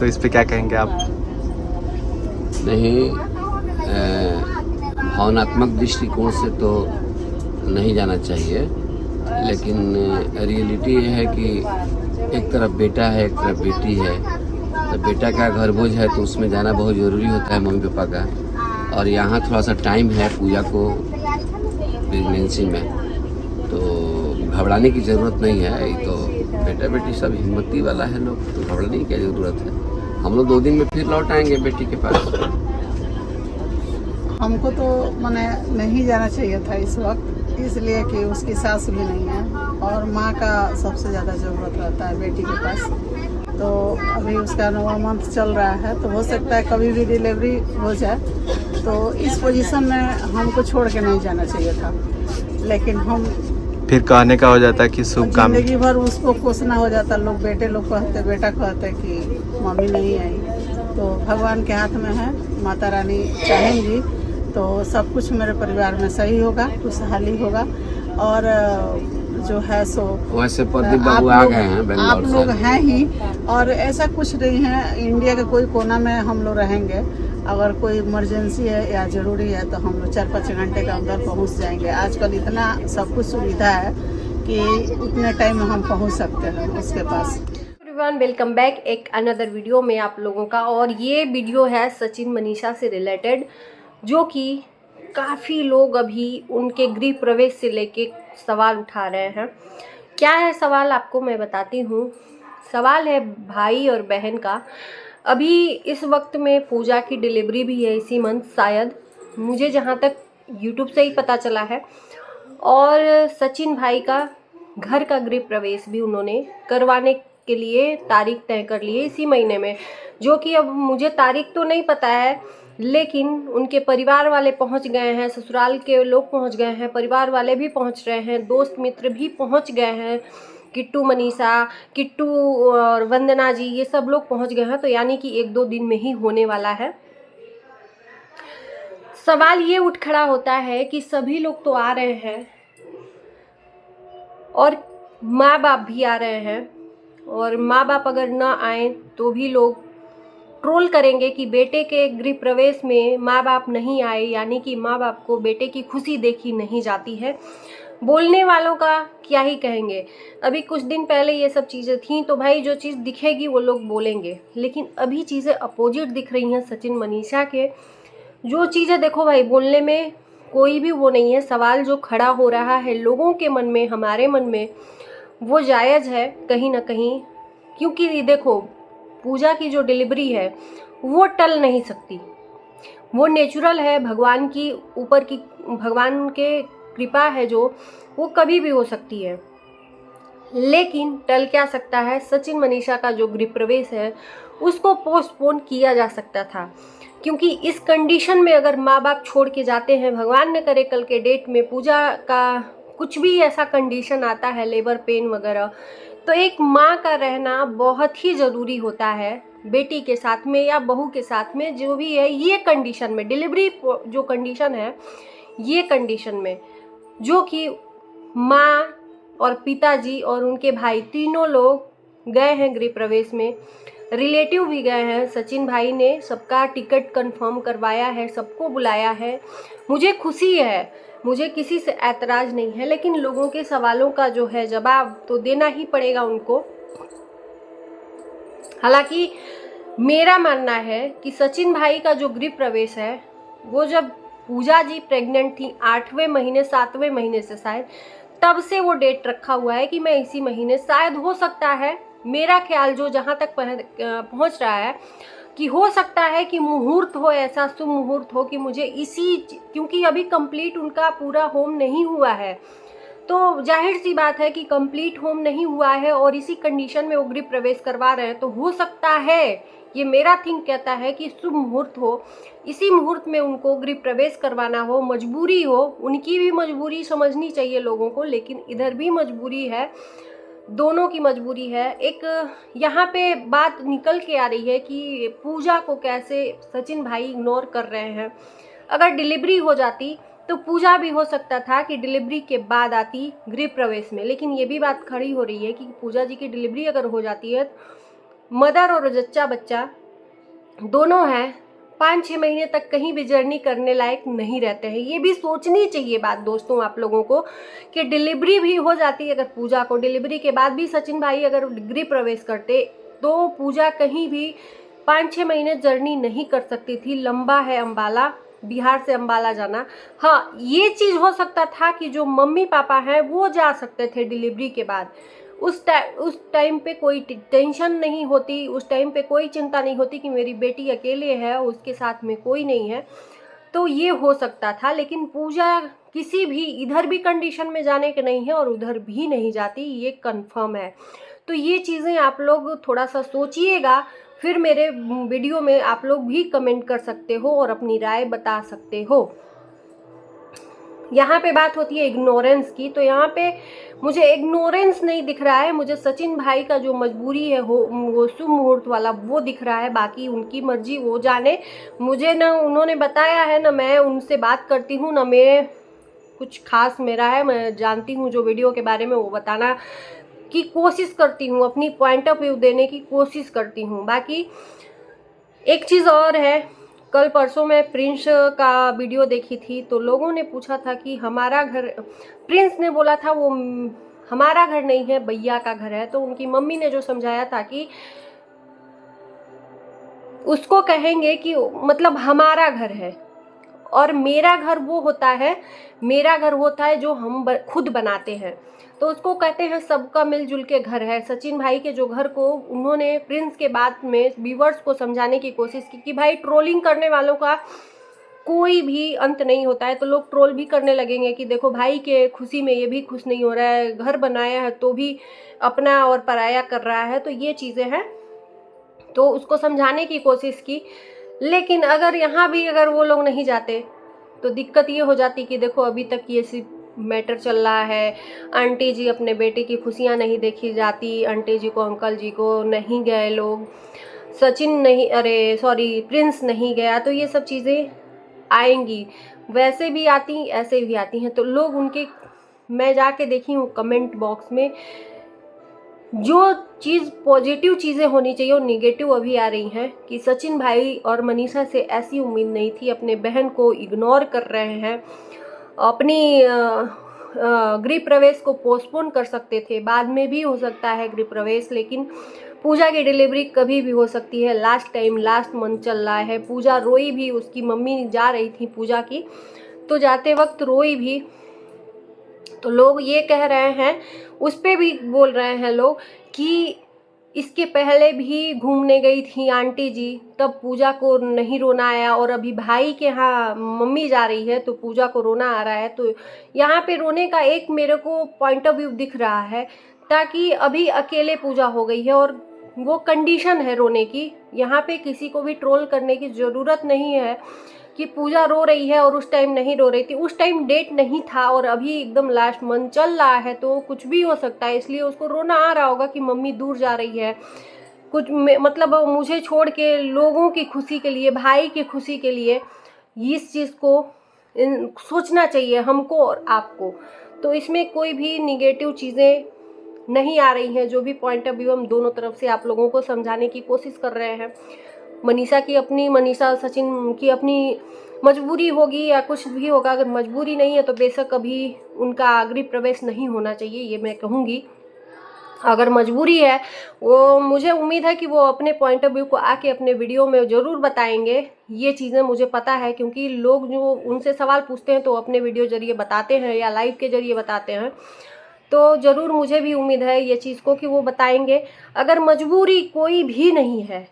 तो इस पे क्या कहेंगे आप? नहीं, भावनात्मक दृष्टिकोण से तो नहीं जाना चाहिए, लेकिन रियलिटी ये है कि एक तरफ बेटा है, एक तरफ बेटी है। तो बेटा का घर भोज है तो उसमें जाना बहुत ज़रूरी होता है मम्मी पापा का, और यहाँ थोड़ा सा टाइम है पूजा को प्रेगनेंसी में, तो घबराने की ज़रूरत नहीं है। ये तो बेटा बेटी सब हिम्मती वाला है लोग, तो घबराने की क्या ज़रूरत है। हम लोग 2 दिन में फिर लौट आएंगे बेटी के पास। हमको तो माने नहीं जाना चाहिए था इस वक्त, इसलिए कि उसकी सास भी नहीं है और माँ का सबसे ज़्यादा ज़रूरत रहता है बेटी के पास। तो अभी उसका 9वां मंथ चल रहा है, तो हो सकता है कभी भी डिलीवरी हो जाए। तो इस पोजीशन में हमको छोड़ के नहीं जाना चाहिए था, लेकिन हम फिर कहने का हो जाता है कि शुभ काम। जिंदगी भर उसको कोसना हो जाता। लोग बेटा कहते कि मम्मी नहीं आई। तो भगवान के हाथ में है, माता रानी चाहेंगी तो सब कुछ मेरे परिवार में सही होगा, खुशहाली होगा। और जो है सो वैसे प्रदीप बाबू आ गए हैं बेंगलोर आप से। लोग हैं ही, और ऐसा कुछ नहीं है। इंडिया के कोई कोना में हम लोग रहेंगे, अगर कोई इमरजेंसी है या ज़रूरी है तो हम लोग 4-5 घंटे के अंदर पहुंच जाएंगे। आजकल इतना सब कुछ सुविधा है कि उतने टाइम में हम पहुंच सकते हैं उसके पास। एवरीवन, वेलकम बैक एक अनदर वीडियो में आप लोगों का। और ये वीडियो है सचिन मनीषा से रिलेटेड, जो कि काफ़ी लोग अभी उनके गृह प्रवेश से लेके सवाल उठा रहे हैं। क्या है सवाल, आपको मैं बताती हूँ। सवाल है भाई और बहन का। अभी इस वक्त में पूजा की डिलीवरी भी है इसी मंथ, शायद, मुझे जहाँ तक यूट्यूब से ही पता चला है। और सचिन भाई का घर का गृह प्रवेश भी उन्होंने करवाने के लिए तारीख तय कर ली है इसी महीने में, जो कि अब मुझे तारीख तो नहीं पता है, लेकिन उनके परिवार वाले पहुंच गए हैं, ससुराल के लोग पहुंच गए हैं, परिवार वाले भी पहुंच रहे हैं, दोस्त मित्र भी पहुंच गए हैं। किट्टू मनीषा, किट्टू और वंदना जी, ये सब लोग पहुंच गए हैं। तो यानी कि 1-2 दिन में ही होने वाला है। सवाल ये उठ खड़ा होता है कि सभी लोग तो आ रहे हैं और माँ बाप भी आ रहे हैं, और माँ बाप अगर ना आए तो भी लोग ट्रोल करेंगे कि बेटे के गृह प्रवेश में माँ बाप नहीं आए, यानी कि माँ बाप को बेटे की खुशी देखी नहीं जाती है। बोलने वालों का क्या ही कहेंगे। अभी कुछ दिन पहले ये सब चीज़ें थीं, तो भाई जो चीज़ दिखेगी वो लोग बोलेंगे, लेकिन अभी चीज़ें अपोजिट दिख रही हैं सचिन मनीषा के। जो चीज़ें देखो भाई, बोलने में कोई भी वो नहीं है। सवाल जो खड़ा हो रहा है लोगों के मन में, हमारे मन में, वो जायज़ है कहीं ना कहीं, क्योंकि देखो पूजा की जो डिलीवरी है वो टल नहीं सकती, वो नेचुरल है, भगवान की ऊपर की, भगवान के कृपा है जो, वो कभी भी हो सकती है। लेकिन टल क्या सकता है, सचिन मनीषा का जो गृह प्रवेश है उसको पोस्टपोन किया जा सकता था, क्योंकि इस कंडीशन में अगर माँ बाप छोड़ के जाते हैं, भगवान न करे कल के डेट में पूजा का कुछ भी ऐसा कंडीशन आता है, लेबर पेन वगैरह, तो एक माँ का रहना बहुत ही ज़रूरी होता है बेटी के साथ में या बहू के साथ में, जो भी है। ये कंडीशन में, डिलीवरी जो कंडीशन है, ये कंडीशन में जो कि माँ और पिताजी और उनके भाई तीनों लोग गए हैं गृह प्रवेश में, रिलेटिव भी गए हैं। सचिन भाई ने सबका टिकट कंफर्म करवाया है, सबको बुलाया है। मुझे खुशी है, मुझे किसी से ऐतराज़ नहीं है, लेकिन लोगों के सवालों का जो है जवाब तो देना ही पड़ेगा उनको। हालांकि मेरा मानना है कि सचिन भाई का जो गृह प्रवेश है, वो जब पूजा जी प्रेग्नेंट थी 8वें महीने 7वें महीने से शायद, तब से वो डेट रखा हुआ है कि मैं इसी महीने, शायद हो सकता है, मेरा ख्याल जो जहाँ तक पहुँच रहा है कि हो सकता है कि मुहूर्त हो, ऐसा शुभ मुहूर्त हो कि मुझे इसी, क्योंकि अभी कंप्लीट उनका पूरा होम नहीं हुआ है, तो जाहिर सी बात है कि कंप्लीट होम नहीं हुआ है और इसी कंडीशन में वो गृह प्रवेश करवा रहे हैं। तो हो सकता है, ये मेरा थिंक कहता है कि शुभ मुहूर्त हो, इसी मुहूर्त में उनको गृह प्रवेश करवाना हो, मजबूरी हो, उनकी भी मजबूरी समझनी चाहिए लोगों को, लेकिन इधर भी मजबूरी है, दोनों की मजबूरी है। एक यहाँ पे बात निकल के आ रही है कि पूजा को कैसे सचिन भाई इग्नोर कर रहे हैं। अगर डिलीवरी हो जाती तो पूजा भी हो सकता था कि डिलीवरी के बाद आती गृह प्रवेश में, लेकिन ये भी बात खड़ी हो रही है कि पूजा जी की डिलीवरी अगर हो जाती है मदर और जच्चा बच्चा दोनों हैं 5-6 महीने तक कहीं भी जर्नी करने लायक नहीं रहते हैं। ये भी सोचनी चाहिए बात दोस्तों आप लोगों को कि डिलीवरी भी हो जाती है। अगर पूजा को डिलीवरी के बाद भी सचिन भाई अगर गृह प्रवेश करते तो पूजा कहीं भी 5-6 महीने जर्नी नहीं कर सकती थी। लंबा है अम्बाला, बिहार से अम्बाला जाना। हाँ, ये चीज़ हो सकता था कि जो मम्मी पापा हैं वो जा सकते थे डिलीवरी के बाद। उस टाइम पे कोई टेंशन नहीं होती, उस टाइम पे कोई चिंता नहीं होती कि मेरी बेटी अकेले है, उसके साथ में कोई नहीं है, तो ये हो सकता था। लेकिन पूजा किसी भी इधर भी कंडीशन में जाने के नहीं है और उधर भी नहीं जाती, ये कंफर्म है। तो ये चीज़ें आप लोग थोड़ा सा सोचिएगा, फिर मेरे वीडियो में आप लोग भी कमेंट कर सकते हो और अपनी राय बता सकते हो। यहाँ पे बात होती है इग्नोरेंस की, तो यहाँ पे मुझे इग्नोरेंस नहीं दिख रहा है, मुझे सचिन भाई का जो मजबूरी है वो शुभ मुहूर्त वाला वो दिख रहा है। बाकी उनकी मर्जी, वो जाने। मुझे ना उन्होंने बताया है, ना मैं उनसे बात करती हूँ, ना मैं कुछ खास मेरा है। मैं जानती हूँ जो वीडियो के बारे में वो बताना की कोशिश करती हूँ, अपनी पॉइंट ऑफ व्यू देने की कोशिश करती हूँ। बाकी एक चीज़ और है, कल परसों मैं प्रिंस का वीडियो देखी थी तो लोगों ने पूछा था कि हमारा घर, प्रिंस ने बोला था वो हमारा घर नहीं है भैया का घर है। तो उनकी मम्मी ने जो समझाया था कि उसको कहेंगे कि मतलब हमारा घर है और मेरा घर वो होता है, मेरा घर होता है जो हम खुद बनाते हैं। तो उसको कहते हैं सबका मिलजुल के घर है। सचिन भाई के जो घर को उन्होंने प्रिंस के बाद में व्यूअर्स को समझाने की कोशिश की कि भाई ट्रोलिंग करने वालों का कोई भी अंत नहीं होता है। तो लोग ट्रोल भी करने लगेंगे कि देखो भाई के खुशी में ये भी खुश नहीं हो रहा है, घर बनाया है तो भी अपना और पराया कर रहा है। तो ये चीज़ें हैं, तो उसको समझाने की कोशिश की। लेकिन अगर यहाँ भी अगर वो लोग नहीं जाते तो दिक्कत ये हो जाती कि देखो अभी तक ये सिर्फ मैटर चल रहा है, आंटी जी अपने बेटे की खुशियाँ नहीं देखी जाती, आंटी जी को, अंकल जी को नहीं गए लोग, सचिन नहीं, अरे सॉरी प्रिंस नहीं गया। तो ये सब चीज़ें आएंगी, वैसे भी आती ऐसे भी आती हैं। तो लोग उनके, मैं जाके देखी हूँ कमेंट बॉक्स में, जो चीज़ पॉजिटिव चीज़ें होनी चाहिए और निगेटिव अभी आ रही हैं कि सचिन भाई और मनीषा से ऐसी उम्मीद नहीं थी, अपने बहन को इग्नोर कर रहे हैं, अपनी गृह प्रवेश को पोस्टपोन कर सकते थे, बाद में भी हो सकता है गृह प्रवेश, लेकिन पूजा की डिलीवरी कभी भी हो सकती है। लास्ट मंथ चल रहा है, पूजा रोई भी, उसकी मम्मी जा रही थी पूजा की तो जाते वक्त रोई भी। तो लोग ये कह रहे हैं, उस पर भी बोल रहे हैं लोग कि इसके पहले भी घूमने गई थी आंटी जी, तब पूजा को नहीं रोना आया, और अभी भाई के यहाँ मम्मी जा रही है तो पूजा को रोना आ रहा है। तो यहाँ पे रोने का एक मेरे को पॉइंट ऑफ व्यू दिख रहा है, ताकि अभी अकेले पूजा हो गई है और वो कंडीशन है रोने की। यहाँ पे किसी को भी ट्रोल करने की ज़रूरत नहीं है कि पूजा रो रही है और उस टाइम नहीं रो रही थी, उस टाइम डेट नहीं था और अभी एकदम लास्ट मंथ चल रहा है तो कुछ भी हो सकता है। इसलिए उसको रोना आ रहा होगा कि मम्मी दूर जा रही है, कुछ मतलब मुझे छोड़ के लोगों की खुशी के लिए, भाई की खुशी के लिए, इस चीज़ को सोचना चाहिए हमको और आपको। तो इसमें कोई भी निगेटिव चीज़ें नहीं आ रही हैं, जो भी पॉइंट ऑफ व्यू हम दोनों तरफ से आप लोगों को समझाने की कोशिश कर रहे हैं। मनीषा की अपनी, मनीषा सचिन की अपनी मजबूरी होगी या कुछ भी होगा, अगर मजबूरी नहीं है तो बेशक अभी उनका गृह प्रवेश नहीं होना चाहिए, ये मैं कहूँगी। अगर मजबूरी है, वो मुझे उम्मीद है कि वो अपने पॉइंट ऑफ व्यू को आके अपने वीडियो में ज़रूर बताएंगे। ये चीज़ें मुझे पता है, क्योंकि लोग जो उनसे सवाल पूछते हैं तो अपने वीडियो जरिए बताते हैं या लाइव के जरिए बताते हैं। तो ज़रूर मुझे भी उम्मीद है ये चीज़ को कि वो बताएंगे। अगर मजबूरी कोई भी नहीं है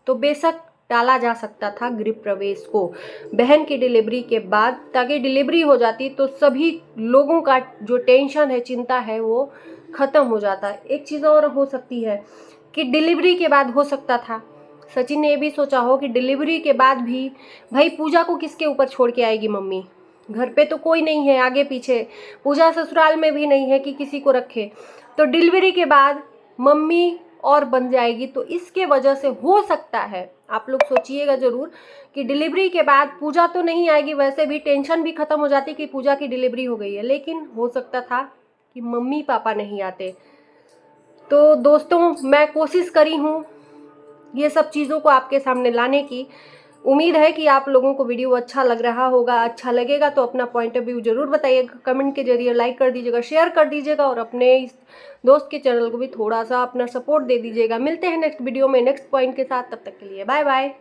तो बेशक टाला जा सकता था गृह प्रवेश को बहन की डिलीवरी के बाद, ताकि डिलीवरी हो जाती तो सभी लोगों का जो टेंशन है, चिंता है, वो ख़त्म हो जाता। एक चीज़ और हो सकती है कि डिलीवरी के बाद हो सकता था, सचिन ने ये भी सोचा हो कि डिलीवरी के बाद भी भाई पूजा को किसके ऊपर छोड़ के आएगी मम्मी, घर पे तो कोई नहीं है आगे पीछे, पूजा ससुराल में भी नहीं है कि किसी को रखे, तो डिलीवरी के बाद मम्मी और बन जाएगी। तो इसके वजह से हो सकता है, आप लोग सोचिएगा ज़रूर कि डिलीवरी के बाद पूजा तो नहीं आएगी, वैसे भी टेंशन भी ख़त्म हो जाती कि पूजा की डिलीवरी हो गई है, लेकिन हो सकता था कि मम्मी पापा नहीं आते। तो दोस्तों मैं कोशिश करी हूँ ये सब चीज़ों को आपके सामने लाने की। उम्मीद है कि आप लोगों को वीडियो अच्छा लग रहा होगा। अच्छा लगेगा तो अपना पॉइंट ऑफ व्यू ज़रूर बताइएगा कमेंट के जरिए, लाइक कर दीजिएगा, शेयर कर दीजिएगा और अपने इस दोस्त के चैनल को भी थोड़ा सा अपना सपोर्ट दे दीजिएगा। मिलते हैं नेक्स्ट वीडियो में नेक्स्ट पॉइंट के साथ, तब तक के लिए बाय बाय।